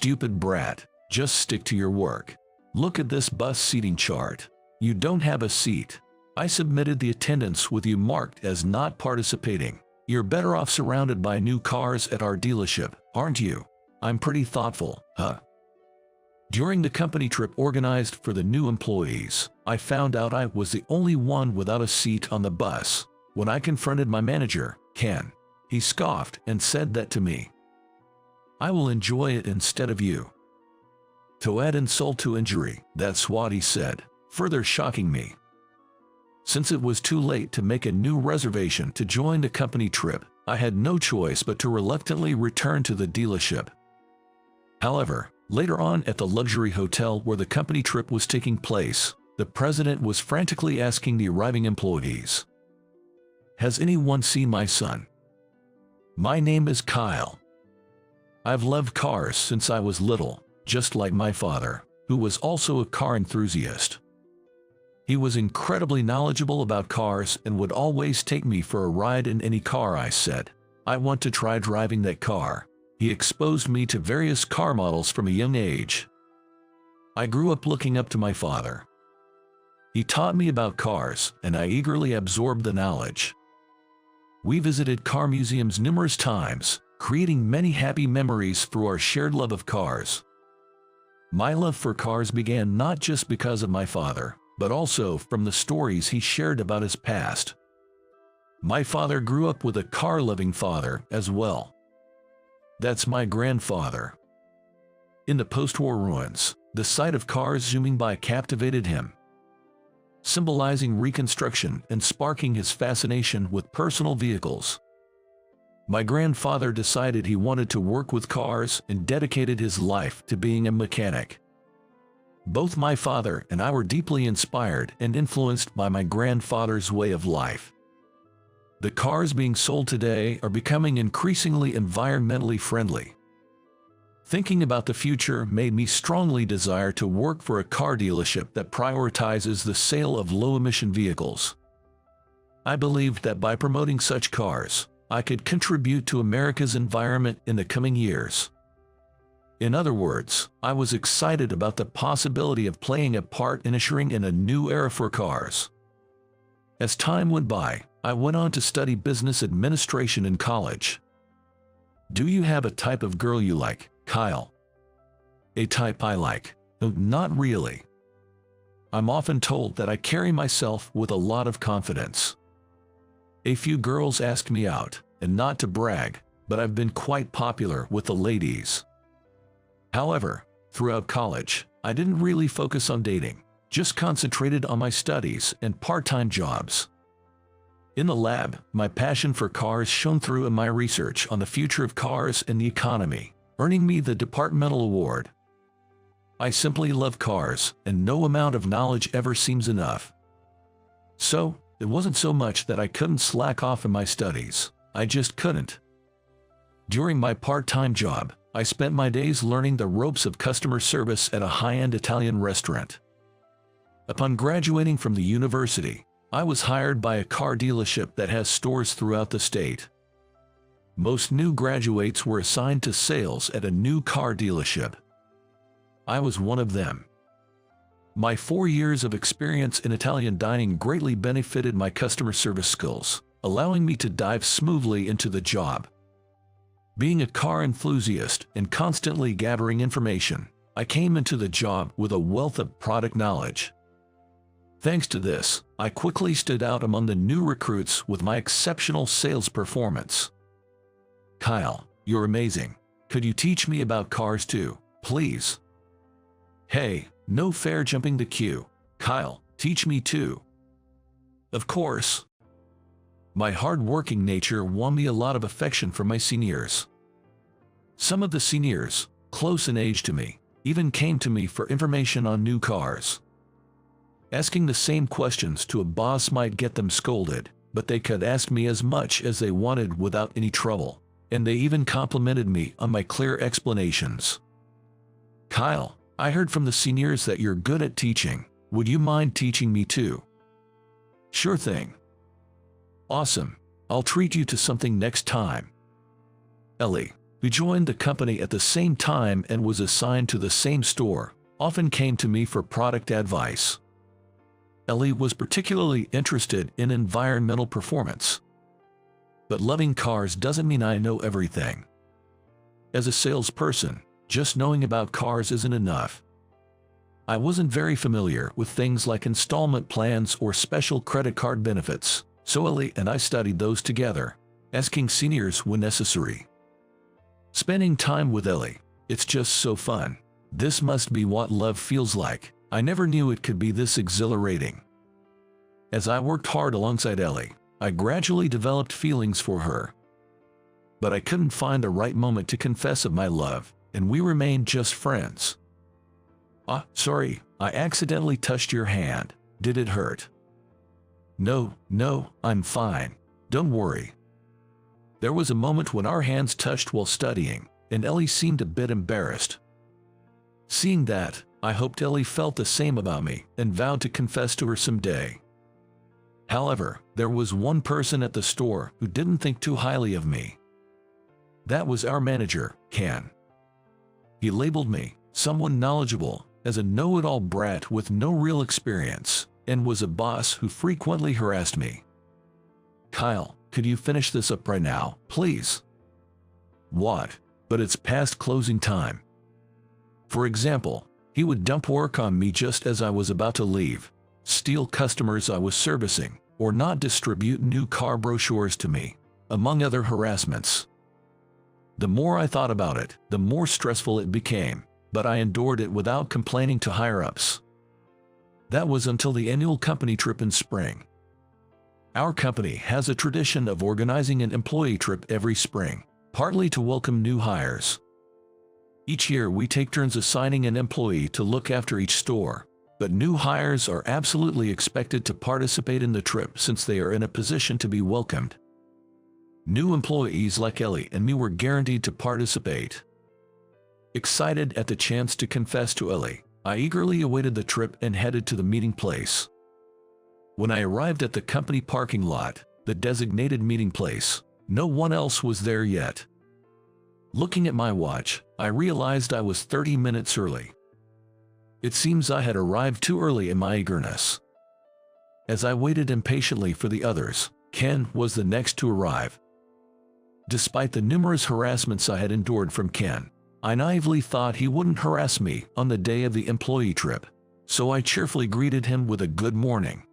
stupid brat, just stick to your work. Look at this bus seating chart. You don't have a seat. I submitted the attendance with you marked as not participating. You're better off surrounded by new cars at our dealership, aren't you? I'm pretty thoughtful, huh? During the company trip organized for the new employees, I found out I was the only one without a seat on the bus. When I confronted my manager, Ken, he scoffed and said that to me. I will enjoy it instead of you. To add insult to injury, that's what he said, further shocking me. Since it was too late to make a new reservation to join the company trip, I had no choice but to reluctantly return to the dealership. However, later on at the luxury hotel where the company trip was taking place, the president was frantically asking the arriving employees, "Has anyone seen my son? My name is Kyle. I've loved cars since I was little, just like my father, who was also a car enthusiast. He was incredibly knowledgeable about cars and would always take me for a ride in any car I said, 'I want to try driving that car.' He exposed me to various car models from a young age. I grew up looking up to my father. He taught me about cars, and I eagerly absorbed the knowledge. We visited car museums numerous times, creating many happy memories through our shared love of cars. My love for cars began not just because of my father, but also from the stories he shared about his past. My father grew up with a car-loving father as well. That's my grandfather. In the post-war ruins, the sight of cars zooming by captivated him, symbolizing reconstruction and sparking his fascination with personal vehicles. My grandfather decided he wanted to work with cars and dedicated his life to being a mechanic. Both my father and I were deeply inspired and influenced by my grandfather's way of life. The cars being sold today are becoming increasingly environmentally friendly. Thinking about the future made me strongly desire to work for a car dealership that prioritizes the sale of low-emission vehicles. I believed that by promoting such cars, I could contribute to America's environment in the coming years. In other words, I was excited about the possibility of playing a part in ushering in a new era for cars. As time went by, I went on to study business administration in college. Do you have a type of girl you like, Kyle? A type I like? No, not really. I'm often told that I carry myself with a lot of confidence. A few girls ask me out, and not to brag, but I've been quite popular with the ladies. However, throughout college, I didn't really focus on dating, just concentrated on my studies and part-time jobs. In the lab, my passion for cars shone through in my research on the future of cars and the economy, earning me the departmental award. I simply love cars, and no amount of knowledge ever seems enough. So, it wasn't so much that I couldn't slack off in my studies, I just couldn't. During my part-time job, I spent my days learning the ropes of customer service at a high-end Italian restaurant. Upon graduating from the university, I was hired by a car dealership that has stores throughout the state. Most new graduates were assigned to sales at a new car dealership. I was one of them. My 4 years of experience in Italian dining greatly benefited my customer service skills, allowing me to dive smoothly into the job. Being a car enthusiast and constantly gathering information, I came into the job with a wealth of product knowledge. Thanks to this, I quickly stood out among the new recruits with my exceptional sales performance. Kyle, you're amazing. Could you teach me about cars too, please? Hey, no fair jumping the queue. Kyle, teach me too. Of course. My hard-working nature won me a lot of affection from my seniors. Some of the seniors, close in age to me, even came to me for information on new cars. Asking the same questions to a boss might get them scolded, but they could ask me as much as they wanted without any trouble, and they even complimented me on my clear explanations. Kyle, I heard from the seniors that you're good at teaching. Would you mind teaching me too? Sure thing. Awesome. I'll treat you to something next time. Ellie, who joined the company at the same time and was assigned to the same store, often came to me for product advice. Ellie was particularly interested in environmental performance. But loving cars doesn't mean I know everything. As a salesperson, just knowing about cars isn't enough. I wasn't very familiar with things like installment plans or special credit card benefits, so Ellie and I studied those together, asking seniors when necessary. Spending time with Ellie, it's just so fun. This must be what love feels like. I never knew it could be this exhilarating. As I worked hard alongside Ellie, I gradually developed feelings for her. But I couldn't find the right moment to confess of my love, and we remained just friends. Sorry, I accidentally touched your hand. Did it hurt? No, I'm fine. Don't worry. There was a moment when our hands touched while studying, and Ellie seemed a bit embarrassed. Seeing that, I hoped Ellie felt the same about me and vowed to confess to her someday. However, there was one person at the store who didn't think too highly of me. That was our manager, Ken. He labeled me, someone knowledgeable, as a know-it-all brat with no real experience, and was a boss who frequently harassed me. Kyle, could you finish this up right now, please? What? But it's past closing time. For example, he would dump work on me just as I was about to leave, steal customers I was servicing, or not distribute new car brochures to me, among other harassments. The more I thought about it, the more stressful it became, but I endured it without complaining to higher-ups. That was until the annual company trip in spring. Our company has a tradition of organizing an employee trip every spring, partly to welcome new hires. Each year we take turns assigning an employee to look after each store, but new hires are absolutely expected to participate in the trip since they are in a position to be welcomed. New employees like Ellie and me were guaranteed to participate. Excited at the chance to confess to Ellie, I eagerly awaited the trip and headed to the meeting place. When I arrived at the company parking lot, the designated meeting place, no one else was there yet. Looking at my watch, I realized I was 30 minutes early. It seems I had arrived too early in my eagerness. As I waited impatiently for the others, Ken was the next to arrive. Despite the numerous harassments I had endured from Ken, I naively thought he wouldn't harass me on the day of the employee trip, so I cheerfully greeted him with a good morning.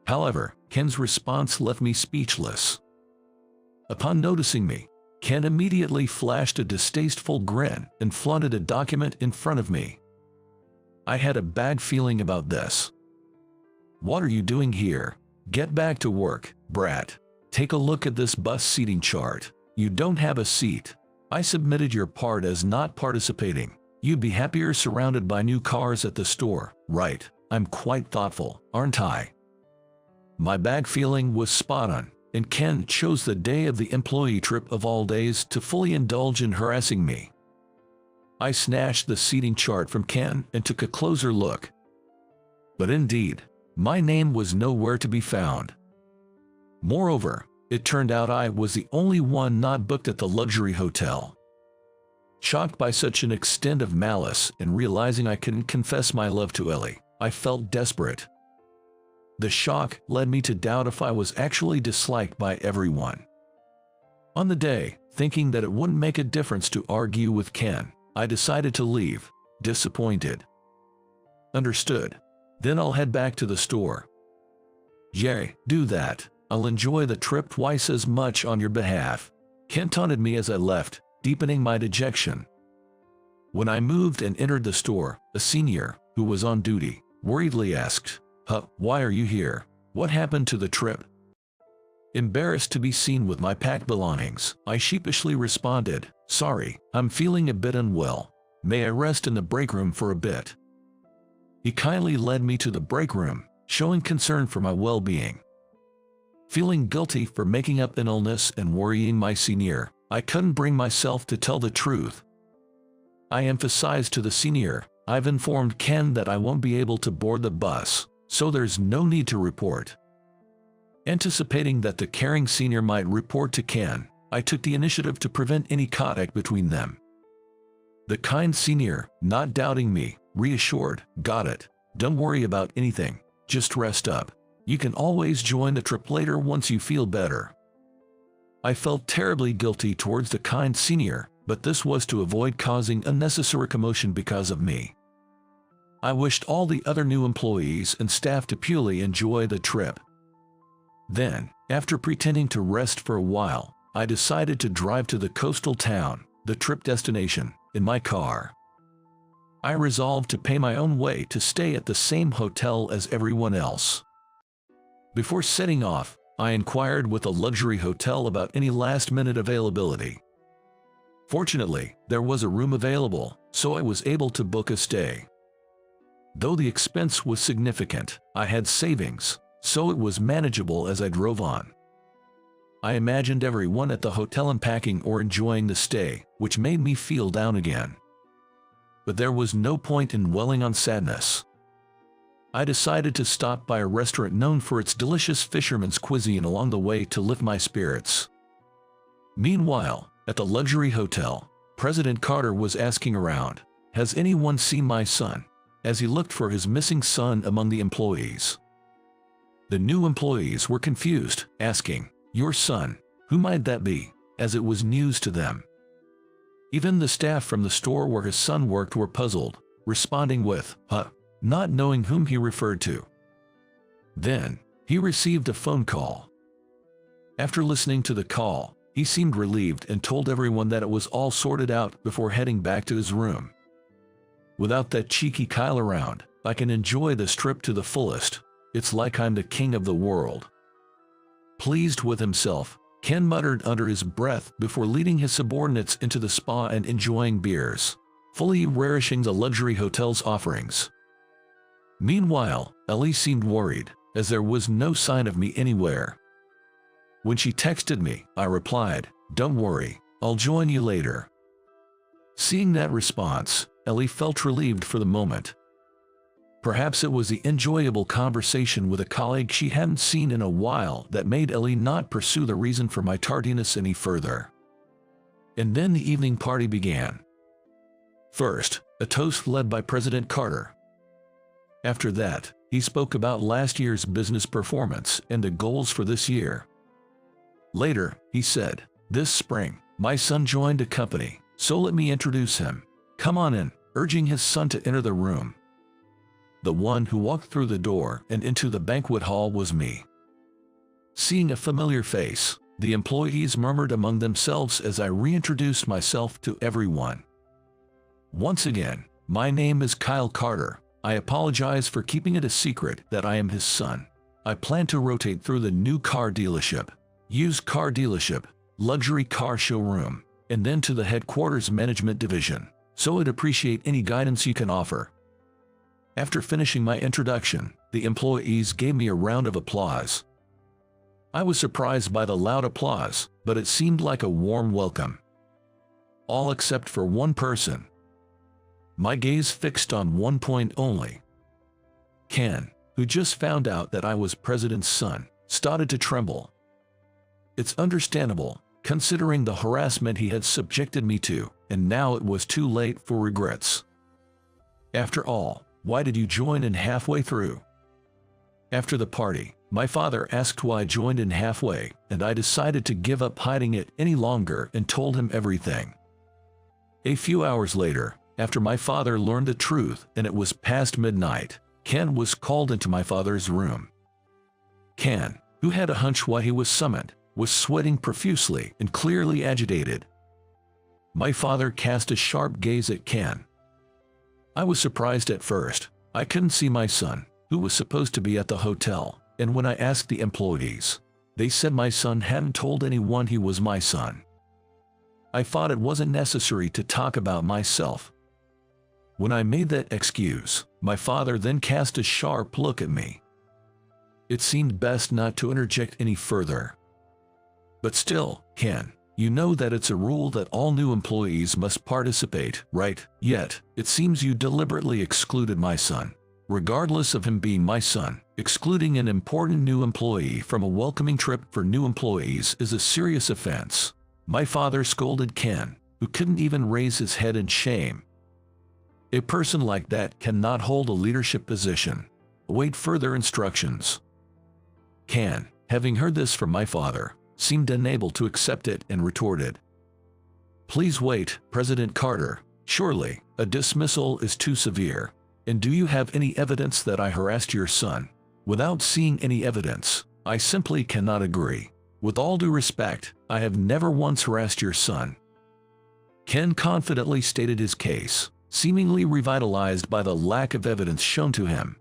However, Ken's response left me speechless. Upon noticing me, Ken immediately flashed a distasteful grin and flaunted a document in front of me. I had a bad feeling about this. What are you doing here? Get back to work, brat. Take a look at this bus seating chart. You don't have a seat. I submitted your part as not participating. You'd be happier surrounded by new cars at the store, right? I'm quite thoughtful, aren't I? My bad feeling was spot on, and Ken chose the day of the employee trip of all days to fully indulge in harassing me. I snatched the seating chart from Ken and took a closer look. But indeed, my name was nowhere to be found. Moreover, it turned out I was the only one not booked at the luxury hotel. Shocked by such an extent of malice and realizing I couldn't confess my love to Ellie, I felt desperate. The shock led me to doubt if I was actually disliked by everyone. On the day, thinking that it wouldn't make a difference to argue with Ken, I decided to leave, disappointed. Understood. Then I'll head back to the store. Yay, do that. I'll enjoy the trip twice as much on your behalf. Ken taunted me as I left, deepening my dejection. When I moved and entered the store, a senior, who was on duty, worriedly asked, why are you here? What happened to the trip? Embarrassed to be seen with my packed belongings, I sheepishly responded, sorry, I'm feeling a bit unwell. May I rest in the break room for a bit? He kindly led me to the break room, showing concern for my well-being. Feeling guilty for making up an illness and worrying my senior, I couldn't bring myself to tell the truth. I emphasized to the senior, I've informed Ken that I won't be able to board the bus, so there's no need to report. Anticipating that the caring senior might report to Ken, I took the initiative to prevent any contact between them. The kind senior, not doubting me, reassured, "Got it. Don't worry about anything. Just rest up. You can always join the trip later once you feel better." I felt terribly guilty towards the kind senior, but this was to avoid causing unnecessary commotion because of me. I wished all the other new employees and staff to purely enjoy the trip. Then, after pretending to rest for a while, I decided to drive to the coastal town, the trip destination, in my car. I resolved to pay my own way to stay at the same hotel as everyone else. Before setting off, I inquired with a luxury hotel about any last-minute availability. Fortunately, there was a room available, so I was able to book a stay. Though the expense was significant, I had savings, so it was manageable as I drove on. I imagined everyone at the hotel unpacking or enjoying the stay, which made me feel down again. But there was no point in dwelling on sadness. I decided to stop by a restaurant known for its delicious fisherman's cuisine along the way to lift my spirits. Meanwhile, at the luxury hotel, President Carter was asking around, "Has anyone seen my son?" as he looked for his missing son among the employees. The new employees were confused, asking, "Your son? Who might that be?" as it was news to them. Even the staff from the store where his son worked were puzzled, responding with, "Huh," not knowing whom he referred to. Then, he received a phone call. After listening to the call, he seemed relieved and told everyone that it was all sorted out before heading back to his room. Without that cheeky Kyle around, I can enjoy this trip to the fullest. It's like I'm the king of the world. Pleased with himself, Ken muttered under his breath before leading his subordinates into the spa and enjoying beers, fully relishing the luxury hotel's offerings. Meanwhile, Ellie seemed worried, as there was no sign of me anywhere. When she texted me, I replied, "Don't worry, I'll join you later." Seeing that response, Ellie felt relieved for the moment. Perhaps it was the enjoyable conversation with a colleague she hadn't seen in a while that made Ellie not pursue the reason for my tardiness any further. And then the evening party began. First, a toast led by President Carter. After that, he spoke about last year's business performance and the goals for this year. Later, he said, "This spring, my son joined a company, so let me introduce him. Come on in," urging his son to enter the room. The one who walked through the door and into the banquet hall was me. Seeing a familiar face, the employees murmured among themselves as I reintroduced myself to everyone. "Once again, my name is Kyle Carter. I apologize for keeping it a secret that I am his son. I plan to rotate through the new car dealership, used car dealership, luxury car showroom, and then to the headquarters management division, so I'd appreciate any guidance you can offer." After finishing my introduction, the employees gave me a round of applause. I was surprised by the loud applause, but it seemed like a warm welcome. All except for one person. My gaze fixed on one point only. Ken, who just found out that I was President's son, started to tremble. It's understandable, considering the harassment he had subjected me to, and now it was too late for regrets. After all, why did you join in halfway through? After the party, my father asked why I joined in halfway, and I decided to give up hiding it any longer and told him everything. A few hours later, after my father learned the truth and it was past midnight, Ken was called into my father's room. Ken, who had a hunch why he was summoned, was sweating profusely and clearly agitated. My father cast a sharp gaze at Ken. I was surprised at first. I couldn't see my son, who was supposed to be at the hotel, and when I asked the employees, they said my son hadn't told anyone he was my son. I thought it wasn't necessary to talk about myself. When I made that excuse, my father then cast a sharp look at me. It seemed best not to interject any further. "But still, Ken, you know that it's a rule that all new employees must participate, right? Yet, it seems you deliberately excluded my son. Regardless of him being my son, excluding an important new employee from a welcoming trip for new employees is a serious offense. My father scolded Ken, who couldn't even raise his head in shame. A person like that cannot hold a leadership position. Await further instructions. Ken, having heard this from my father, seemed unable to accept it and retorted, "Please wait, President Carter. Surely, a dismissal is too severe. And do you have any evidence that I harassed your son?" Without seeing any evidence, I simply cannot agree. With all due respect, I have never once harassed your son. Ken confidently stated his case, seemingly revitalized by the lack of evidence shown to him.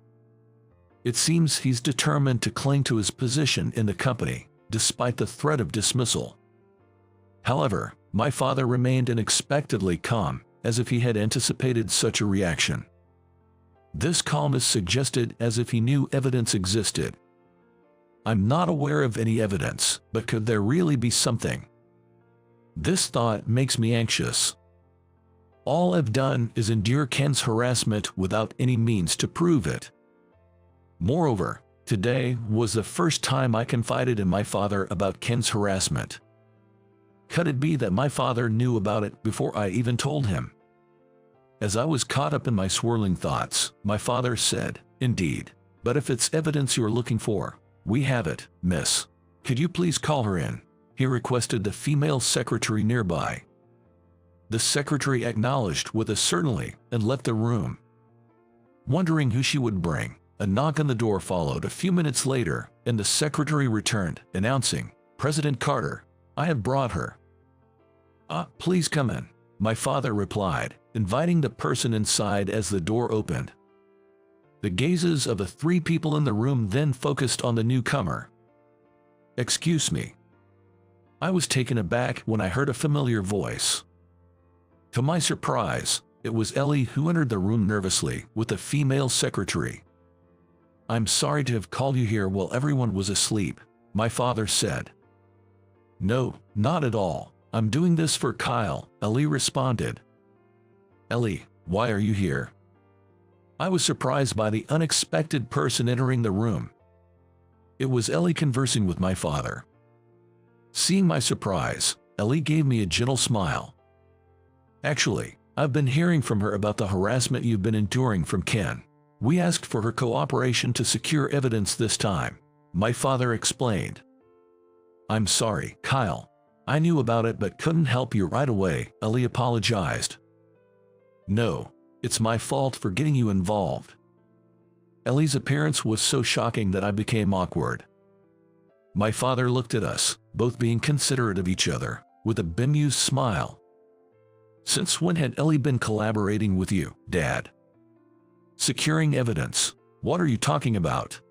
It seems he's determined to cling to his position in the company, despite the threat of dismissal. However, my father remained unexpectedly calm, as if he had anticipated such a reaction. This calmness suggested as if he knew evidence existed. I'm not aware of any evidence, but could there really be something? This thought makes me anxious. All I've done is endure Ken's harassment without any means to prove it. Moreover, today was the first time I confided in my father about Ken's harassment. Could it be that my father knew about it before I even told him? As I was caught up in my swirling thoughts, my father said, "Indeed. But if it's evidence you're looking for, we have it, miss. Could you please call her in?" He requested the female secretary nearby. The secretary acknowledged with a certainly and left the room. Wondering who she would bring, a knock on the door followed a few minutes later, and the secretary returned, announcing, "President Carter, I have brought her." Please come in," my father replied, inviting the person inside as the door opened. The gazes of the three people in the room then focused on the newcomer. "Excuse me." I was taken aback when I heard a familiar voice. To my surprise, it was Ellie who entered the room nervously with the female secretary. "I'm sorry to have called you here while everyone was asleep," my father said. "No, not at all. I'm doing this for Kyle," Ellie responded. "Ellie, why are you here?" I was surprised by the unexpected person entering the room. It was Ellie conversing with my father. Seeing my surprise, Ellie gave me a gentle smile. "Actually, I've been hearing from her about the harassment you've been enduring from Ken. We asked for her cooperation to secure evidence this time," my father explained. "I'm sorry, Kyle. I knew about it but couldn't help you right away," Ellie apologized. "No, it's my fault for getting you involved." Ellie's appearance was so shocking that I became awkward. My father looked at us, both being considerate of each other, with a bemused smile. "Since when had Ellie been collaborating with you, Dad?" "Securing evidence. What are you talking about?"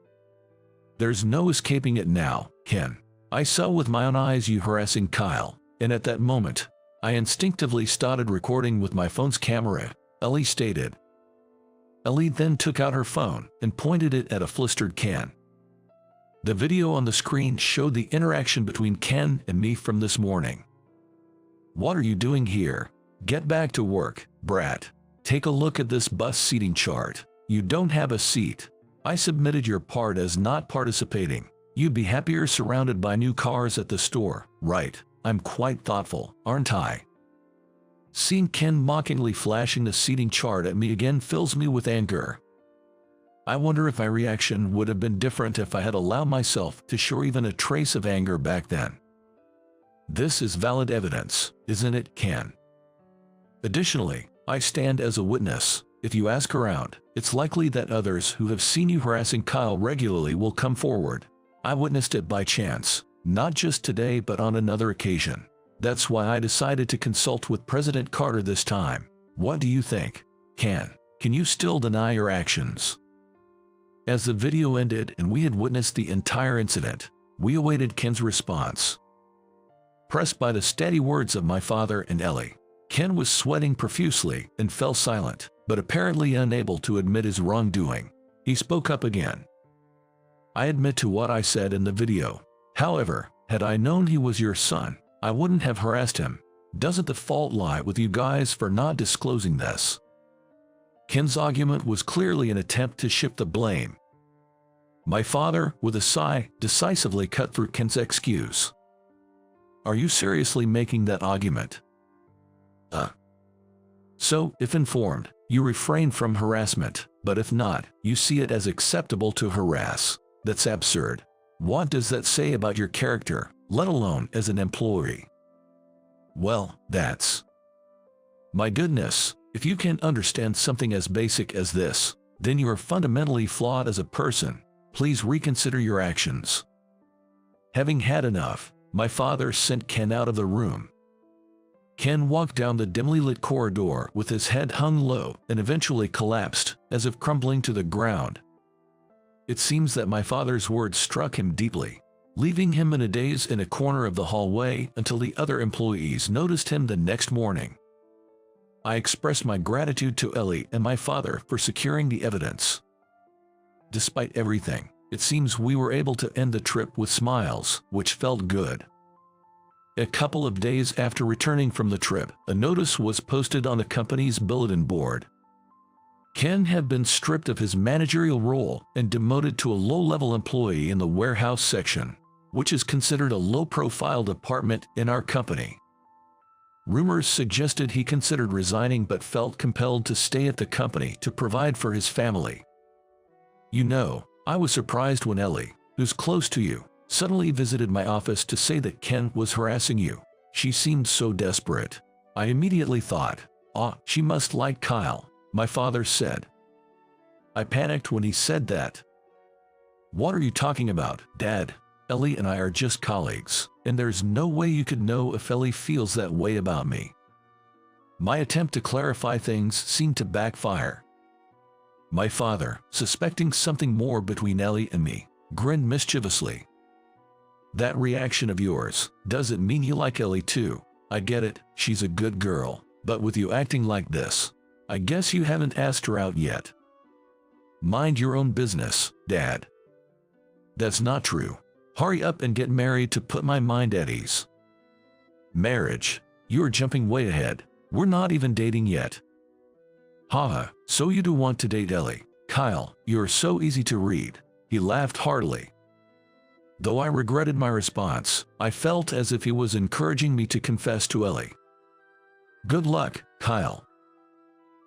"There's no escaping it now, Ken. I saw with my own eyes you harassing Kyle, and at that moment, I instinctively started recording with my phone's camera," Ellie stated. Ellie then took out her phone and pointed it at a flustered Ken. The video on the screen showed the interaction between Ken and me from this morning. "What are you doing here? Get back to work, brat. Take a look at this bus seating chart. You don't have a seat. I submitted your part as not participating. You'd be happier surrounded by new cars at the store, right? I'm quite thoughtful, aren't I?" Seeing Ken mockingly flashing the seating chart at me again fills me with anger. I wonder if my reaction would have been different if I had allowed myself to show even a trace of anger back then. This is valid evidence, isn't it, Ken? Additionally, I stand as a witness. If you ask around, it's likely that others who have seen you harassing Kyle regularly will come forward. I witnessed it by chance, not just today but on another occasion. That's why I decided to consult with President Carter this time. What do you think? Ken, can you still deny your actions? As the video ended and we had witnessed the entire incident, we awaited Ken's response. Pressed by the steady words of my father and Ellie, Ken was sweating profusely and fell silent, but apparently unable to admit his wrongdoing. He spoke up again. "I admit to what I said in the video. However, had I known he was your son, I wouldn't have harassed him. Doesn't the fault lie with you guys for not disclosing this?" Ken's argument was clearly an attempt to shift the blame. My father, with a sigh, decisively cut through Ken's excuse. Are you seriously making that argument? So, if informed, you refrain from harassment, but if not, you see it as acceptable to harass. That's absurd. What does that say about your character, let alone as an employee? Well, that's... My goodness, if you can't understand something as basic as this, then you are fundamentally flawed as a person. Please reconsider your actions. Having had enough, my father sent Ken out of the room. Ken walked down the dimly lit corridor with his head hung low and eventually collapsed, as if crumbling to the ground. It seems that my father's words struck him deeply, leaving him in a daze in a corner of the hallway until the other employees noticed him the next morning. I expressed my gratitude to Ellie and my father for securing the evidence. Despite everything, it seems we were able to end the trip with smiles, which felt good. A couple of days after returning from the trip, a notice was posted on the company's bulletin board. Ken had been stripped of his managerial role and demoted to a low-level employee in the warehouse section, which is considered a low-profile department in our company. Rumors suggested he considered resigning but felt compelled to stay at the company to provide for his family. You know, I was surprised when Ellie, who's close to you, suddenly visited my office to say that Ken was harassing you. She seemed so desperate. I immediately thought, she must like Kyle, my father said. I panicked when he said that. What are you talking about, Dad? Ellie and I are just colleagues, and there's no way you could know if Ellie feels that way about me. My attempt to clarify things seemed to backfire. My father, suspecting something more between Ellie and me, grinned mischievously. That reaction of yours, does it mean you like Ellie too? I get it, she's a good girl, but with you acting like this, I guess you haven't asked her out yet. Mind your own business, Dad. That's not true. Hurry up and get married to put my mind at ease. Marriage? You're jumping way ahead. We're not even dating yet. Haha, so you do want to date Ellie. Kyle, you're so easy to read. He laughed heartily. Though I regretted my response, I felt as if he was encouraging me to confess to Ellie. Good luck, Kyle.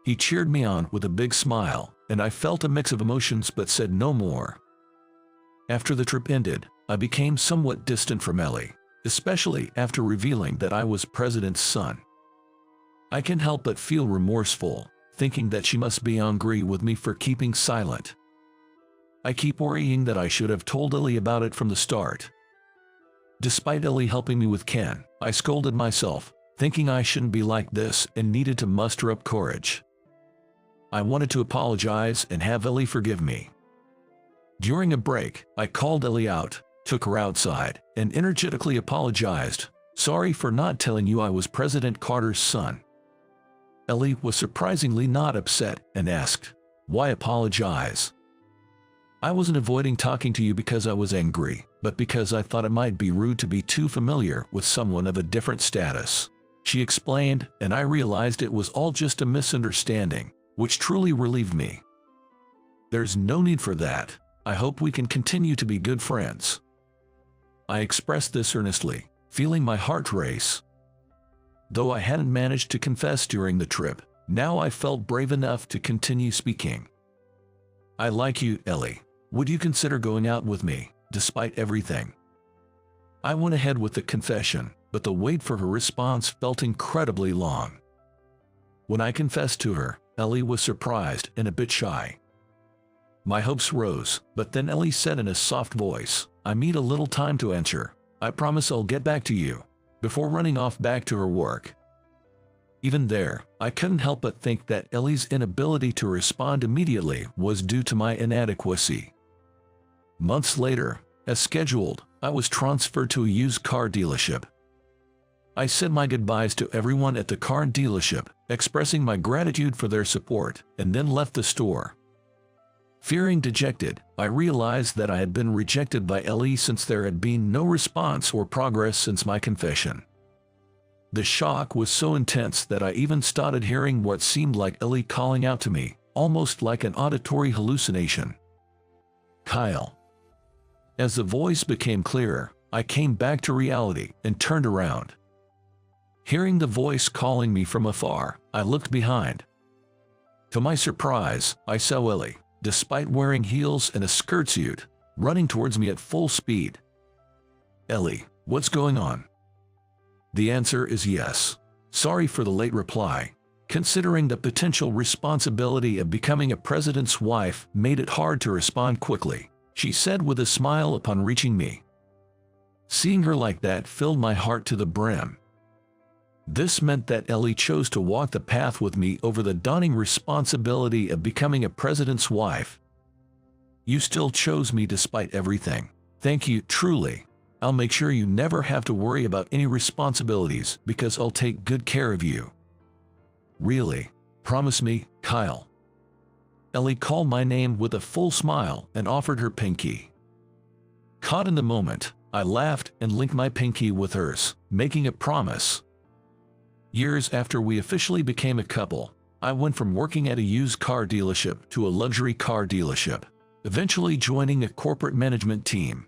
He cheered me on with a big smile, and I felt a mix of emotions but said no more. After the trip ended, I became somewhat distant from Ellie, especially after revealing that I was President's son. I can't help but feel remorseful, thinking that she must be angry with me for keeping silent. I keep worrying that I should have told Ellie about it from the start. Despite Ellie helping me with Ken, I scolded myself, thinking I shouldn't be like this and needed to muster up courage. I wanted to apologize and have Ellie forgive me. During a break, I called Ellie out, took her outside, and energetically apologized. Sorry for not telling you I was President Carter's son. Ellie was surprisingly not upset and asked, why apologize? I wasn't avoiding talking to you because I was angry, but because I thought it might be rude to be too familiar with someone of a different status. She explained, and I realized it was all just a misunderstanding, which truly relieved me. There's no need for that. I hope we can continue to be good friends. I expressed this earnestly, feeling my heart race. Though I hadn't managed to confess during the trip, now I felt brave enough to continue speaking. I like you, Ellie. Would you consider going out with me, despite everything? I went ahead with the confession, but the wait for her response felt incredibly long. When I confessed to her, Ellie was surprised and a bit shy. My hopes rose, but then Ellie said in a soft voice, I need a little time to answer. I promise I'll get back to you, before running off back to her work. Even there, I couldn't help but think that Ellie's inability to respond immediately was due to my inadequacy. Months later, as scheduled, I was transferred to a used car dealership. I said my goodbyes to everyone at the car dealership, expressing my gratitude for their support, and then left the store. Feeling dejected, I realized that I had been rejected by Ellie since there had been no response or progress since my confession. The shock was so intense that I even started hearing what seemed like Ellie calling out to me, almost like an auditory hallucination. Kyle. As the voice became clearer, I came back to reality and turned around. Hearing the voice calling me from afar, I looked behind. To my surprise, I saw Ellie, despite wearing heels and a skirt suit, running towards me at full speed. "Ellie, what's going on?" The answer is yes. Sorry for the late reply. Considering the potential responsibility of becoming a president's wife made it hard to respond quickly, she said with a smile upon reaching me. Seeing her like that filled my heart to the brim. This meant that Ellie chose to walk the path with me over the daunting responsibility of becoming a president's wife. "You still chose me despite everything. Thank you, truly. I'll make sure you never have to worry about any responsibilities because I'll take good care of you." "Really? Promise me, Kyle." Ellie called my name with a full smile and offered her pinky. Caught in the moment, I laughed and linked my pinky with hers, making a promise. Years after we officially became a couple, I went from working at a used car dealership to a luxury car dealership, eventually joining a corporate management team.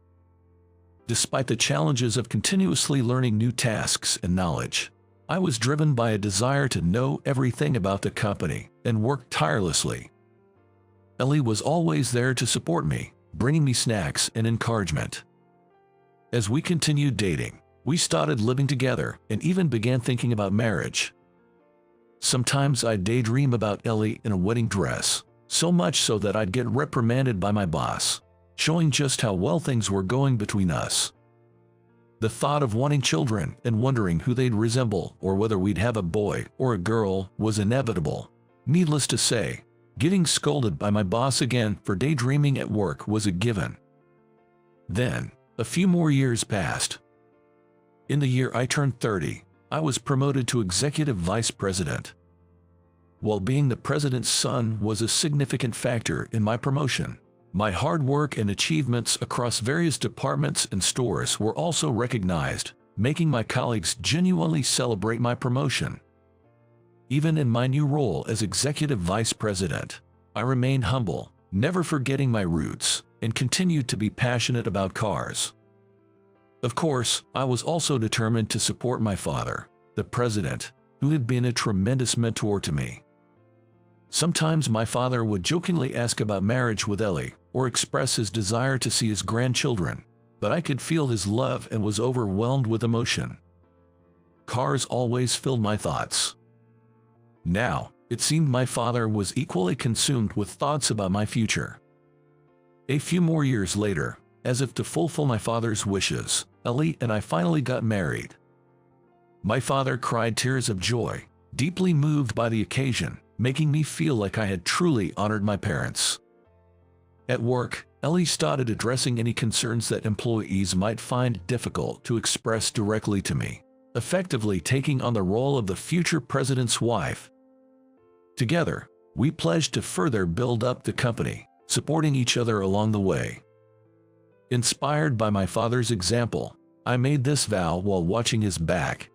Despite the challenges of continuously learning new tasks and knowledge, I was driven by a desire to know everything about the company and work tirelessly. Ellie was always there to support me, bringing me snacks and encouragement. As we continued dating, we started living together and even began thinking about marriage. Sometimes I'd daydream about Ellie in a wedding dress, so much so that I'd get reprimanded by my boss, showing just how well things were going between us. The thought of wanting children and wondering who they'd resemble or whether we'd have a boy or a girl was inevitable. Needless to say, getting scolded by my boss again for daydreaming at work was a given. Then, a few more years passed. In the year I turned 30, I was promoted to executive vice president. While being the president's son was a significant factor in my promotion, my hard work and achievements across various departments and stores were also recognized, making my colleagues genuinely celebrate my promotion. Even in my new role as executive vice president, I remained humble, never forgetting my roots, and continued to be passionate about cars. Of course, I was also determined to support my father, the president, who had been a tremendous mentor to me. Sometimes my father would jokingly ask about marriage with Ellie or express his desire to see his grandchildren, but I could feel his love and was overwhelmed with emotion. Cars always filled my thoughts. Now, it seemed my father was equally consumed with thoughts about my future. A few more years later, as if to fulfill my father's wishes, Ellie and I finally got married. My father cried tears of joy, deeply moved by the occasion, making me feel like I had truly honored my parents. At work, Ellie started addressing any concerns that employees might find difficult to express directly to me, effectively taking on the role of the future president's wife. Together, we pledged to further build up the company, supporting each other along the way. Inspired by my father's example, I made this vow while watching his back.